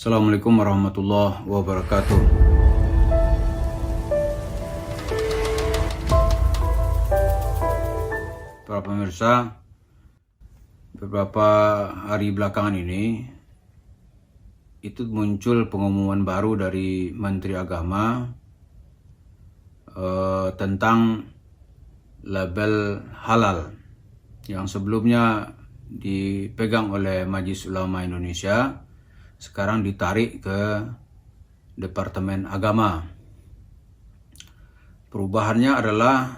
Assalamualaikum warahmatullahi wabarakatuh. Para pemirsa, beberapa hari belakangan ini itu muncul pengumuman baru dari Menteri Agama tentang label halal yang sebelumnya dipegang oleh Majelis Ulama Indonesia, sekarang ditarik ke Departemen Agama. Perubahannya adalah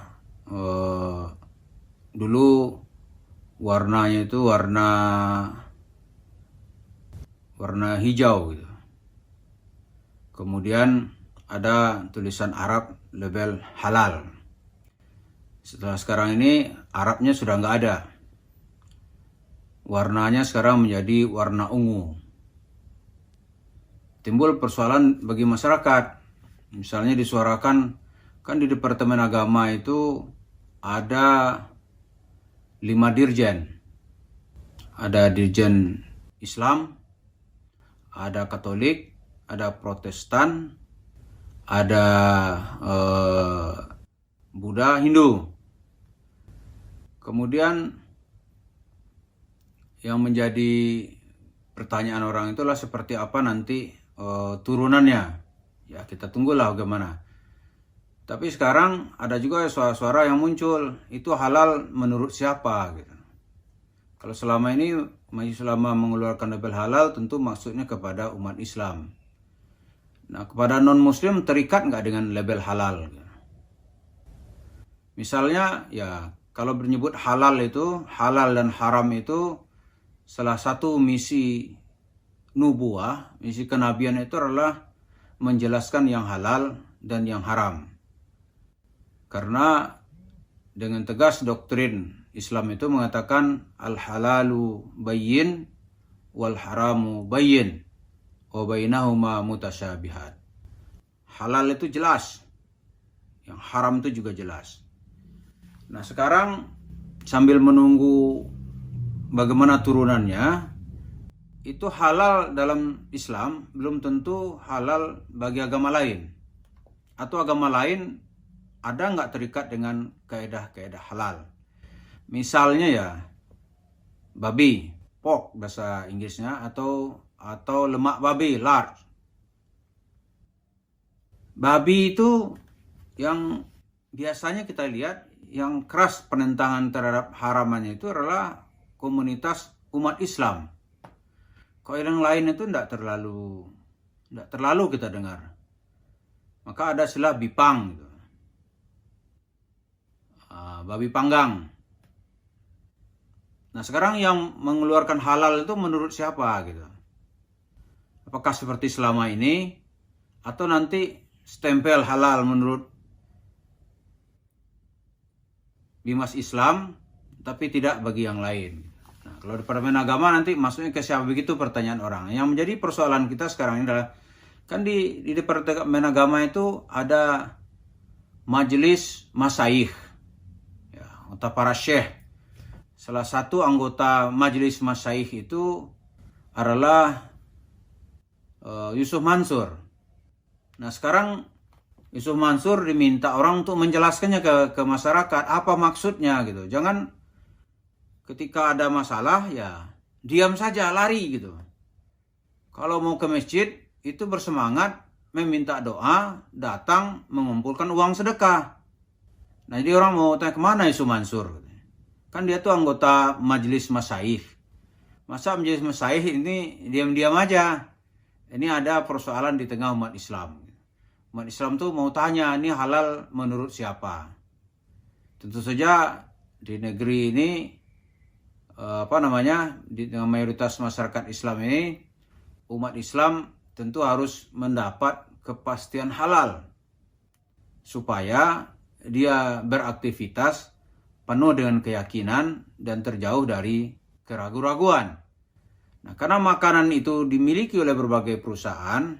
dulu warnanya itu warna hijau gitu. Kemudian ada tulisan Arab label halal. Setelah sekarang ini Arabnya sudah nggak ada. Warnanya sekarang menjadi warna ungu. Timbul persoalan bagi masyarakat. Misalnya disuarakan, kan di Departemen Agama itu ada 5 dirjen. Ada dirjen Islam, ada Katolik, ada Protestan, ada Buddha, Hindu. Kemudian yang menjadi pertanyaan orang itulah seperti apa nanti turunannya. Ya, kita tunggulah bagaimana. Tapi sekarang ada juga suara-suara yang muncul, itu halal menurut siapa gitu. Kalau selama ini Majelis Ulama mengeluarkan label halal, tentu maksudnya kepada umat Islam. Nah, kepada non-muslim terikat nggak dengan label halal? Misalnya, ya kalau menyebut halal itu, halal dan haram itu salah satu misi nubuah, misi kenabian itu adalah menjelaskan yang halal dan yang haram. Karena dengan tegas doktrin Islam itu mengatakan al-halalu bayyin wal haramu bayyin wa bainahuma mutasyabihat. Halal itu jelas, yang haram itu juga jelas. Nah, sekarang sambil menunggu bagaimana turunannya, itu halal dalam Islam belum tentu halal bagi agama lain. Atau agama lain ada nggak terikat dengan kaedah-kaedah halal. Misalnya ya, babi, pork bahasa Inggrisnya, atau lemak babi, lard. Babi itu yang biasanya kita lihat yang keras penentangan terhadap haramannya itu adalah komunitas umat Islam. Kalau yang lain itu tidak terlalu kita dengar. Maka ada istilah bipang, gitu. Babi panggang. Nah, sekarang yang mengeluarkan halal itu menurut siapa gitu? Apakah seperti selama ini, atau nanti stempel halal menurut Bimas Islam, tapi tidak bagi yang lain? Nah, kalau Departemen Agama nanti maksudnya ke siapa, begitu pertanyaan orang. Yang menjadi persoalan kita sekarang ini adalah, kan di Departemen Agama itu ada Majelis Masyayikh, ya, atau para syekh. Salah satu anggota Majelis Masyayikh itu adalah Yusuf Mansur. Nah, sekarang Yusuf Mansur diminta orang untuk menjelaskannya ke masyarakat, apa maksudnya gitu. Jangan ketika ada masalah ya diam saja, lari gitu. Kalau mau ke masjid itu bersemangat meminta doa, datang mengumpulkan uang sedekah. Nah, jadi orang mau tanya kemana Yusuf Mansur? Kan dia tuh anggota Majelis Masyayikh. Masa Majelis Masyayikh ini diam-diam aja? Ini ada persoalan di tengah umat Islam. Umat Islam tuh mau tanya, ini halal menurut siapa? Tentu saja di negeri ini di tengah mayoritas masyarakat Islam ini, umat Islam tentu harus mendapat kepastian halal supaya dia beraktivitas penuh dengan keyakinan dan terjauh dari keraguan-raguan. Nah, karena makanan itu dimiliki oleh berbagai perusahaan,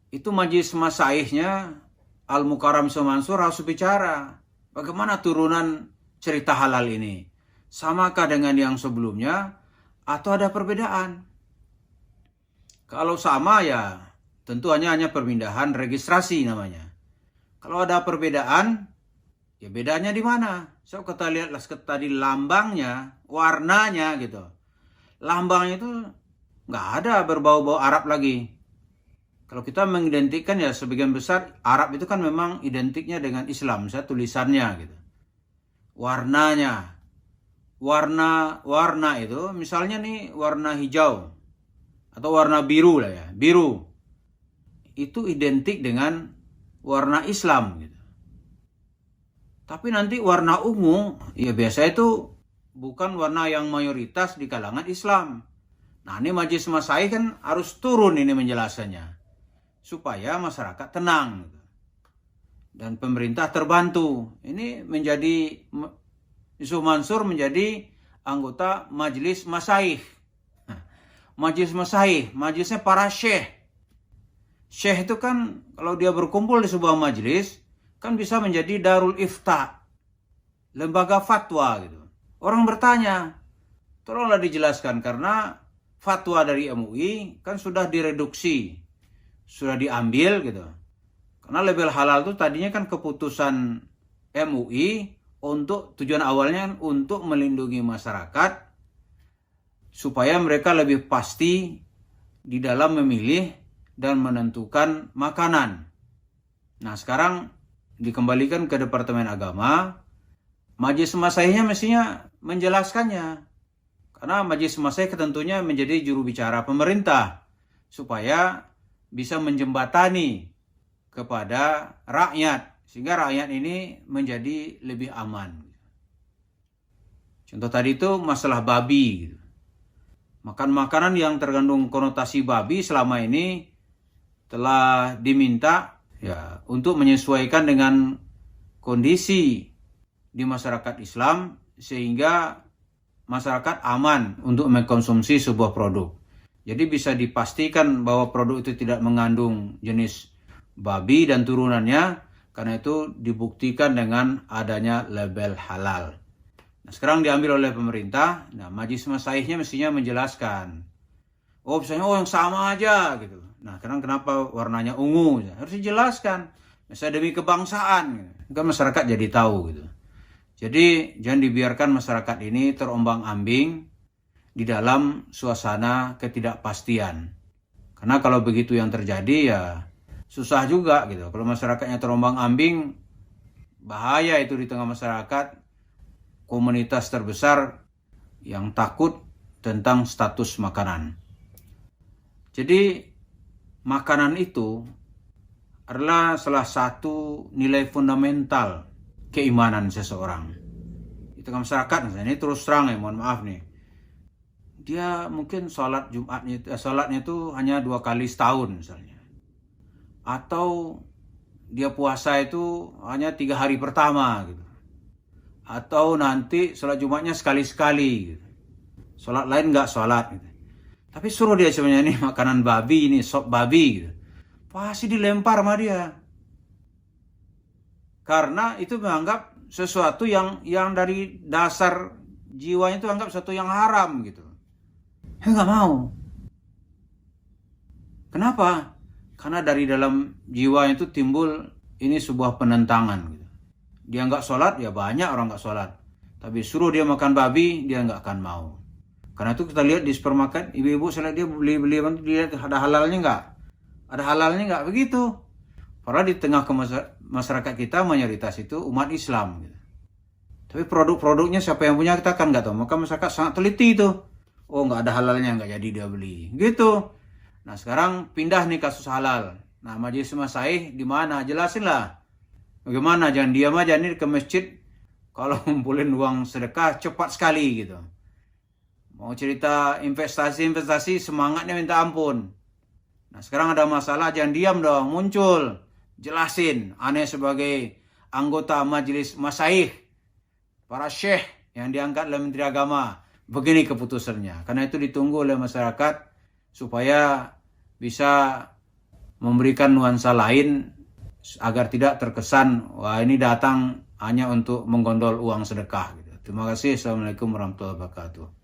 itu Majelis Masyayikhnya Al-Mukarram Yusuf Mansur harus bicara bagaimana turunan cerita halal ini. Samakah dengan yang sebelumnya atau ada perbedaan? Kalau sama ya tentu hanya perpindahan registrasi namanya. Kalau ada perbedaan, ya bedanya di mana? So kita lihat tadi lambangnya, warnanya gitu. Lambangnya itu nggak ada berbau-bau Arab lagi. Kalau kita mengidentikan ya sebagian besar Arab itu kan memang identiknya dengan Islam, misalnya tulisannya gitu. Warnanya, warna itu misalnya nih warna hijau atau warna biru lah ya, biru itu identik dengan warna Islam gitu. Tapi nanti warna ungu ya biasa itu bukan warna yang mayoritas di kalangan Islam. Nah ini Majelis Masyayikh kan harus turun ini menjelaskannya supaya masyarakat tenang gitu. Dan pemerintah terbantu. Ini menjadi Yusuf Mansur menjadi anggota Majelis Masyayikh. Majelis Masyayikh, majelisnya para syekh. Syekh itu kan kalau dia berkumpul di sebuah majelis kan bisa menjadi darul ifta, lembaga fatwa gitu. Orang bertanya, tolonglah dijelaskan karena fatwa dari MUI kan sudah direduksi, sudah diambil gitu. Karena label halal itu tadinya kan keputusan MUI untuk tujuan awalnya untuk melindungi masyarakat supaya mereka lebih pasti di dalam memilih dan menentukan makanan. Nah sekarang dikembalikan ke Departemen Agama, Majelis Masyayikhnya mestinya menjelaskannya. Karena Majelis Masyayikh tentunya menjadi juru bicara pemerintah supaya bisa menjembatani kepada rakyat sehingga rakyat ini menjadi lebih aman. Contoh tadi itu masalah babi gitu. Makan makanan yang terkandung konotasi babi selama ini telah diminta ya untuk menyesuaikan dengan kondisi di masyarakat Islam sehingga masyarakat aman untuk mengkonsumsi sebuah produk. Jadi bisa dipastikan bahwa produk itu tidak mengandung jenis babi dan turunannya karena itu dibuktikan dengan adanya label halal. Nah, sekarang diambil oleh pemerintah. Nah, Majelis Masyayikhnya mestinya menjelaskan. Oh, misalnya yang sama aja gitu. Nah, sekarang kenapa warnanya ungu? Harus dijelaskan. Misalnya demi kebangsaan. Kan masyarakat jadi tahu gitu. Jadi jangan dibiarkan masyarakat ini terombang-ambing di dalam suasana ketidakpastian. Karena kalau begitu yang terjadi ya susah juga gitu. Kalau masyarakatnya terombang-ambing, bahaya itu di tengah masyarakat. Komunitas terbesar yang takut tentang status makanan. Jadi makanan itu adalah salah satu nilai fundamental keimanan seseorang. Di tengah masyarakat misalnya, ini terus terang ya, mohon maaf nih. Dia mungkin sholatnya itu hanya 2 kali setahun misalnya. Atau dia puasa itu hanya 3 hari pertama gitu. Atau nanti sholat Jumatnya sekali-sekali gitu. Sholat lain nggak sholat gitu. Tapi suruh dia sebenarnya ini makanan babi, ini sop babi gitu. Pasti dilempar sama dia. Karena itu menganggap sesuatu yang dari dasar jiwanya itu anggap sesuatu yang haram gitu. Nggak mau. Kenapa? Karena dari dalam jiwanya itu timbul ini sebuah penentangan gitu. Dia nggak sholat, ya banyak orang nggak sholat. Tapi suruh dia makan babi, dia nggak akan mau. Karena itu kita lihat di supermarket, ibu-ibu saya lihat dia beli dia ada halalnya nggak? Ada halalnya nggak? Begitu. Padahal di tengah masyarakat kita mayoritas itu umat Islam. Gitu. Tapi produk-produknya siapa yang punya kita kan nggak tahu. Maka masyarakat sangat teliti itu. Oh nggak ada halalnya, nggak jadi dia beli. Gitu. Nah sekarang pindah nih kasus halal. Nah Majelis Masyayikh di mana? Jelasinlah. Bagaimana? Jangan diam aja nih ke masjid. Kalau ngumpulin uang sedekah cepat sekali gitu. Mau cerita investasi semangatnya minta ampun. Nah sekarang ada masalah jangan diam dong. Muncul. Jelasin. Aneh sebagai anggota Majelis Masyayikh. Para syekh yang diangkat oleh Menteri Agama. Begini keputusannya. Karena itu ditunggu oleh masyarakat. Supaya bisa memberikan nuansa lain agar tidak terkesan wah ini datang hanya untuk menggondol uang sedekah gitu. Terima kasih. Assalamualaikum warahmatullahi wabarakatuh.